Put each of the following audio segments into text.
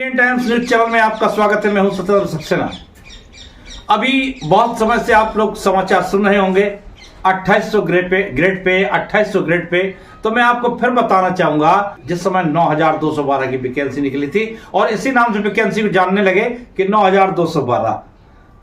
Indian times news channel में आपका स्वागत है। मैं हूं सत्येंद्र सक्सेना। अभी बहुत समय से आप लोग समाचार सुन रहे होंगे 2800 ग्रेड पे 2800 ग्रेड पे। तो मैं आपको फिर बताना चाहूंगा, जिस समय 9212 की वैकेंसी निकली थी और इसी नाम से वैकेंसी को जानने लगे कि 9212।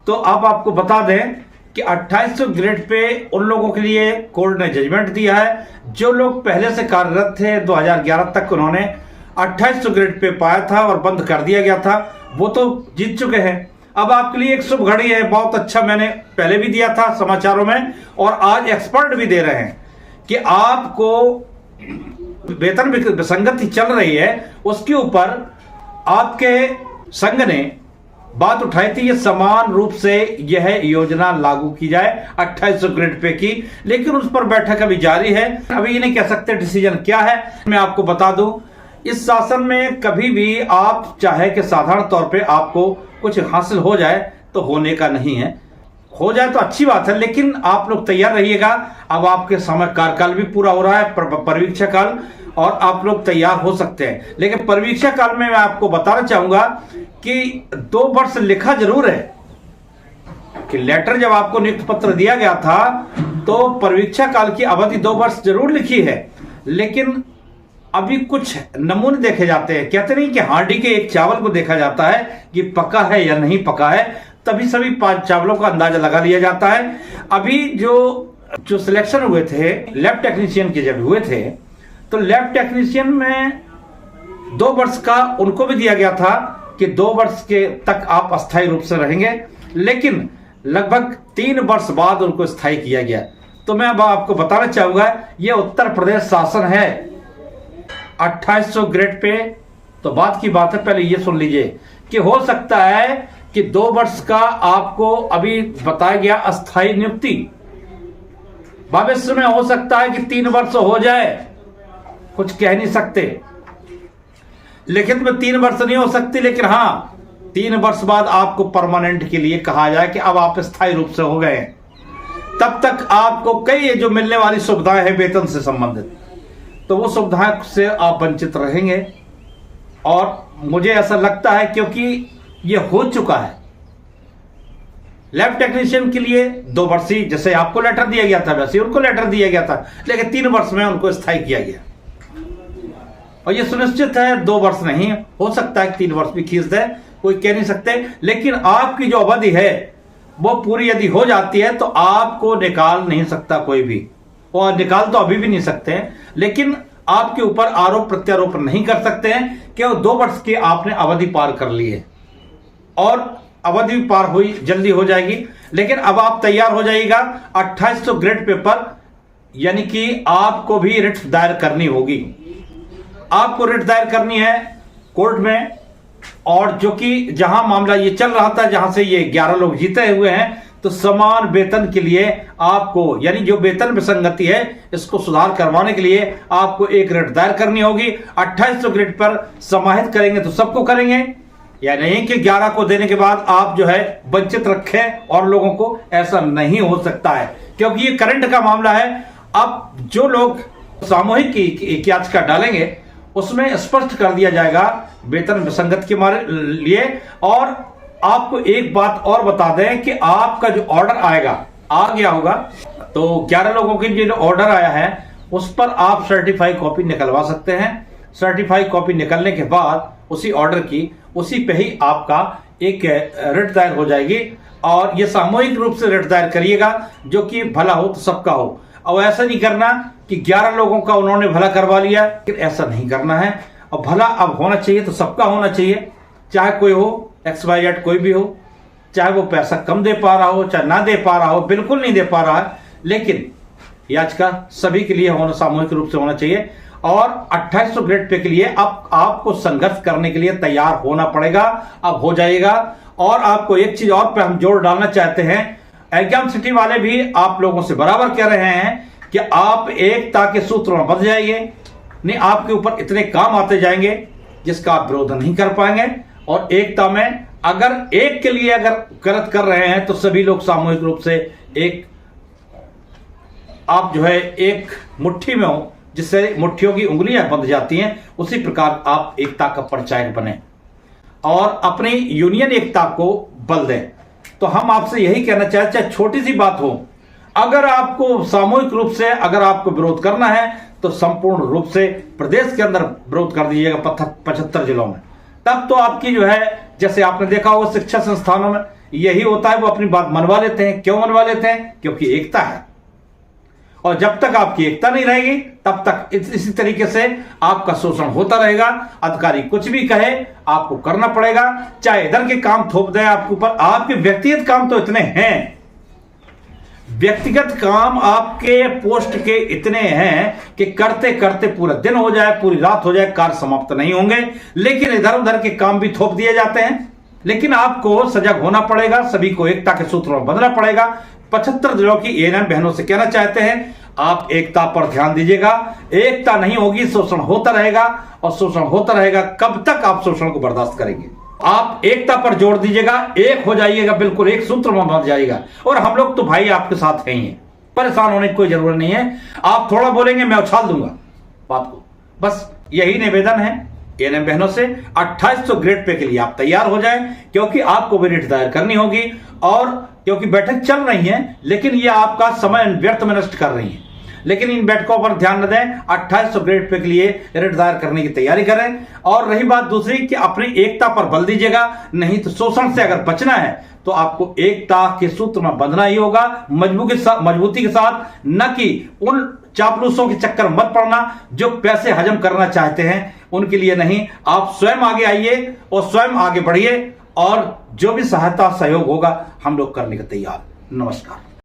तो अब आपको बता दें कि 2800 ग्रेड पे उन लोगों के लिए कोर्ट ने जजमेंट दिया है जो लोग पहले से कार्यरत थे। 2011 तक उन्होंने 2800 ग्रेड पे पाया था और बंद कर दिया गया था, वो तो जीत चुके हैं। अब आपके लिए एक शुभ घड़ी है, बहुत अच्छा। मैंने पहले भी दिया था समाचारों में और आज एक्सपर्ट भी दे रहे हैं कि आपको वेतन विसंगति चल रही है, उसके ऊपर आपके संघ ने बात उठाई थी। ये समान रूप से यह योजना लागू की जाए 2800 ग्रेड पे की, लेकिन उस पर बैठक अभी जारी है। अभी ये नहीं कह सकते डिसीजन क्या है। मैं आपको बता दूं, इस शासन में कभी भी आप चाहे कि साधारण तौर पे आपको कुछ हासिल हो जाए तो होने का नहीं है। हो जाए तो अच्छी बात है, लेकिन आप लोग तैयार रहिएगा। अब आपके समय कार्यकाल भी पूरा हो रहा है, परीक्षा काल, और आप लोग तैयार हो सकते हैं। लेकिन परीक्षा काल में मैं आपको बताना चाहूंगा कि 2 वर्ष लिखा जरूर है कि लेटर जब आपको नियुक्ति पत्र दिया गया था तो परीक्षा काल की अवधि 2 वर्ष जरूर लिखी है, लेकिन अभी कुछ नमूने देखे जाते हैं। कहते नहीं कि हांडी के एक चावल को देखा जाता है कि पका है या नहीं पका है, तभी सभी 5 चावलों का अंदाजा लगा लिया जाता है। अभी जो सिलेक्शन हुए थे लैब टेक्नीशियन के, जब हुए थे तो लैब टेक्नीशियन में 2 वर्ष का उनको भी दिया गया था कि 2 वर्ष के तक आप अस्थायी रूप से रहेंगे, लेकिन लगभग 3 वर्ष बाद उनको स्थायी किया गया। तो मैं अब आपको बताना चाहूंगा, यह उत्तर प्रदेश शासन है 2800 ग्रेड पे। तो बात की बात है, पहले ये सुन लीजिए कि हो सकता है कि 2 वर्ष का आपको अभी बताया गया अस्थायी नियुक्ति, भविष्य में हो सकता है कि 3 वर्ष हो जाए, कुछ कह नहीं सकते। लिखित में 3 वर्ष नहीं हो सकती, लेकिन हाँ 3 वर्ष बाद आपको परमानेंट के लिए कहा जाए कि अब आप स्थायी रूप से हो गए। तब तक आपको कई जो मिलने वाली सुविधाएं हैं वेतन से संबंधित, तो वो सुविधाएं से आप वंचित रहेंगे। और मुझे ऐसा लगता है क्योंकि ये हो चुका है लैब टेक्नीशियन के लिए 2 वर्षीय, जैसे आपको लेटर दिया गया था वैसे उनको लेटर दिया गया था, लेकिन 3 वर्ष में उनको स्थायी किया गया। और ये सुनिश्चित है 2 वर्ष नहीं, हो सकता है कि 3 वर्ष भी खींच दे, कोई कह नहीं सकते। लेकिन आपकी जो अवधि है वो पूरी यदि हो जाती है तो आपको निकाल नहीं सकता कोई भी, और निकाल तो अभी भी नहीं सकते हैं, लेकिन आपके ऊपर आरोप प्रत्यारोप नहीं कर सकते हैं कि वो 2 वर्ष की आपने अवधि पार कर ली है। और अवधि भी पार हुई, जल्दी हो जाएगी। लेकिन अब आप तैयार हो जाइएगा 2800 ग्रेड पेपर, यानी कि आपको भी रिट दायर करनी होगी। आपको रिट दायर करनी है कोर्ट में, और जो कि जहां मामला ये चल रहा था, जहां से ये 11 लोग जीते हुए हैं, तो समान वेतन के लिए आपको, यानी जो वेतन विसंगति है इसको सुधार करवाने के लिए आपको एक रिट दायर करनी होगी। 2800 ग्रेड पर समाहित करेंगे तो सबको करेंगे, या नहीं कि 11 को देने के बाद आप जो है वंचित रखें और लोगों को। ऐसा नहीं हो सकता है, क्योंकि ये करंट का मामला है। अब जो लोग सामूहिक याचिका डालेंगे उसमें स्पष्ट कर दिया जाएगा वेतन विसंगत के लिए। और आपको एक बात और बता दें कि आपका जो ऑर्डर आएगा, आ गया होगा, तो 11 लोगों के जो ऑर्डर आया है उस पर आप सर्टिफाई कॉपी निकलवा सकते हैं। सर्टिफाई कॉपी निकलने के बाद उसी ऑर्डर की, उसी पे ही आपका एक रिट दायर हो जाएगी। और ये सामूहिक रूप से रिट दायर करिएगा, जो कि भला हो तो सबका हो। और ऐसा नहीं करना कि 11 लोगों का उन्होंने भला करवा लिया, ऐसा नहीं करना है। और भला अब होना चाहिए तो सबका होना चाहिए, चाहे कोई हो, XYZ कोई भी हो, चाहे वो पैसा कम दे पा रहा हो, चाहे ना दे पा रहा हो, बिल्कुल नहीं दे पा रहा है, लेकिन याचिका सभी के लिए होना, सामूहिक रूप से होना चाहिए। और 2800 ग्रेड पे के लिए अब आपको संघर्ष करने के लिए तैयार होना पड़ेगा। अब हो जाएगा। और आपको एक चीज और पे हम जोर डालना चाहते हैं, एग्जाम सिटी वाले भी आप लोगों से बराबर कह रहे हैं कि आप एकता के सूत्र में बंध जाइए, नहीं आपके ऊपर इतने काम आते जाएंगे जिसका आप विरोध नहीं कर पाएंगे। और एकता में अगर एक के लिए अगर गलत कर रहे हैं तो सभी लोग सामूहिक रूप से एक, आप जो है एक मुट्ठी में हो, जिससे मुट्ठियों की उंगलियां बंध जाती हैं, उसी प्रकार आप एकता का परिचायक बने। और अपनी यूनियन एकता को बल दें। तो हम आपसे यही कहना चाहते, चाहे छोटी सी बात हो, अगर आपको सामूहिक रूप से अगर आपको विरोध करना है तो संपूर्ण रूप से प्रदेश के अंदर विरोध कर दीजिएगा 75 जिलों में। तब तो आपकी जो है, जैसे आपने देखा होगा शिक्षा संस्थानों में यही होता है, वो अपनी बात मनवा लेते हैं। क्यों मनवा लेते हैं? क्योंकि एकता है। और जब तक आपकी एकता नहीं रहेगी तब तक इसी तरीके से आपका शोषण होता रहेगा। अधिकारी कुछ भी कहे आपको करना पड़ेगा, चाहे इधर के काम थोप दे आपके ऊपर। आपके व्यक्तिगत काम तो इतने हैं, व्यक्तिगत काम आपके पोस्ट के इतने हैं कि करते करते पूरा दिन हो जाए, पूरी रात हो जाए, कार्य समाप्त नहीं होंगे। लेकिन इधर उधर के काम भी थोप दिए जाते हैं। लेकिन आपको सजग होना पड़ेगा, सभी को एकता के सूत्रों में बंधना पड़ेगा। 75 जिलों की एएनएम बहनों से कहना चाहते हैं, आप एकता पर ध्यान दीजिएगा। एकता नहीं होगी, शोषण होता रहेगा, और शोषण होता रहेगा। कब तक आप शोषण को बर्दाश्त करेंगे? आप एकता पर जोर दीजिएगा, एक हो जाइएगा, बिल्कुल एक सूत्र में बंध जाइएगा। और हम लोग तो भाई आपके साथ हैं ही, परेशान होने की कोई जरूरत नहीं है। आप थोड़ा बोलेंगे, मैं उछाल दूंगा बात को। बस यही निवेदन है एएनएम बहनों से। 2800 ग्रेड पे के लिए आप तैयार हो जाएं, क्योंकि आपको भी रिट दायर करनी होगी। और क्योंकि बैठक चल रही है, लेकिन ये आपका समय व्यर्थ में नष्ट कर रही है। लेकिन इन बैठकों पर ध्यान न दें, 2800 ग्रेड पे के लिए रिट दायर करने की तैयारी करें। और रही बात दूसरी कि अपनी एकता पर बल दीजिएगा, नहीं तो शोषण से अगर बचना है तो आपको एकता के सूत्र में बंधना ही होगा, मजबूती के साथ। न कि उन चापलूसों के चक्कर मत पड़ना जो पैसे हजम करना चाहते हैं, उनके लिए नहीं। आप स्वयं आगे आइए और स्वयं आगे बढ़िए, और जो भी सहायता सहयोग होगा हम लोग करने के तैयार। नमस्कार।